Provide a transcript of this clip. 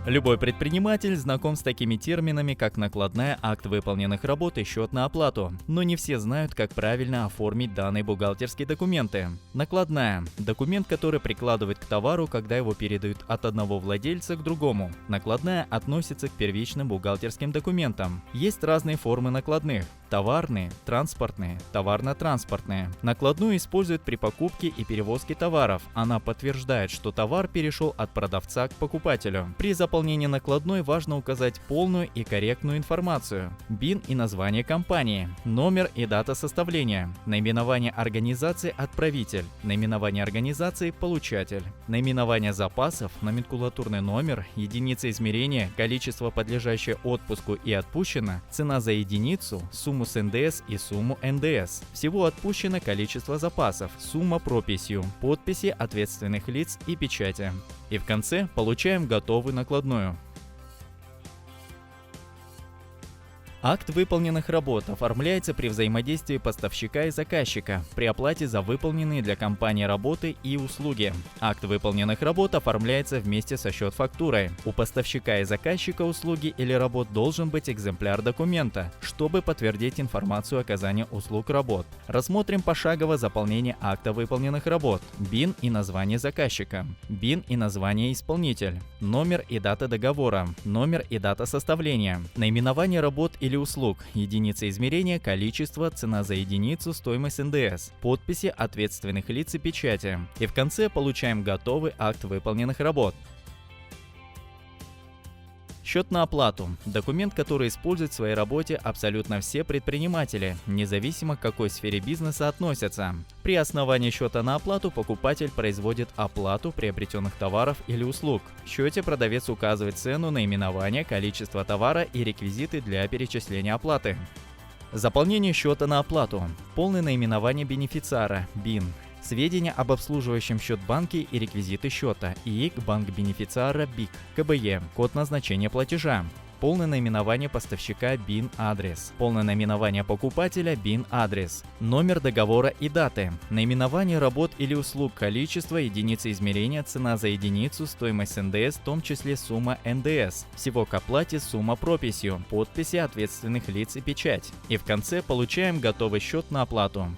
Любой предприниматель знаком с такими терминами, как накладная, акт выполненных работ и счет на оплату, но не все знают, как правильно оформить данные бухгалтерские документы. Накладная – документ, который прикладывают к товару, когда его передают от одного владельца к другому. Накладная относится к первичным бухгалтерским документам. Есть разные формы накладных – товарные, транспортные, товарно-транспортные. Накладную используют при покупке и перевозке товаров. Она подтверждает, что товар перешел от продавца к покупателю. При заполнении накладной важно указать полную и корректную информацию: БИН и название компании, номер и дата составления, наименование организации отправитель, наименование организации получатель, наименование запасов, номенклатурный номер, единица измерения, количество подлежащее отпуску и отпущено, цена за единицу, сумму с НДС и сумму НДС. Всего отпущено количество запасов, сумма прописью, подписи ответственных лиц и печати. И в конце получаем готовую накладную. Акт выполненных работ оформляется при взаимодействии поставщика и заказчика, при оплате за выполненные для компании работы и услуги. Акт выполненных работ оформляется вместе со счет-фактурой. У поставщика и заказчика услуги или работ должен быть экземпляр документа, чтобы подтвердить информацию оказания услуг-работ. Рассмотрим пошагово заполнение акта выполненных работ. БИН и название заказчика, БИН и название исполнитель, номер и дата договора, номер и дата составления, наименование работ или услуг, единица измерения, количество, цена за единицу, стоимость НДС, подписи ответственных лиц и печати. И в конце получаем готовый акт выполненных работ. Счет на оплату – документ, который используют в своей работе абсолютно все предприниматели, независимо к какой сфере бизнеса относятся. При основании счета на оплату покупатель производит оплату приобретенных товаров или услуг. В счете продавец указывает цену, наименование, количество товара и реквизиты для перечисления оплаты. Заполнение счета на оплату. Полное наименование бенефициара – БИН. Сведения об обслуживающем счет банке и реквизиты счета, ИИК банк-бенефициара БИК, КБЕ, код назначения платежа. Полное наименование поставщика БИН-адрес. Полное наименование покупателя БИН-адрес. Номер договора и даты. Наименование работ или услуг, количество, единицы измерения, цена за единицу, стоимость НДС, в том числе сумма НДС. Всего к оплате сумма прописью, подписи ответственных лиц и печать. И в конце получаем готовый счет на оплату.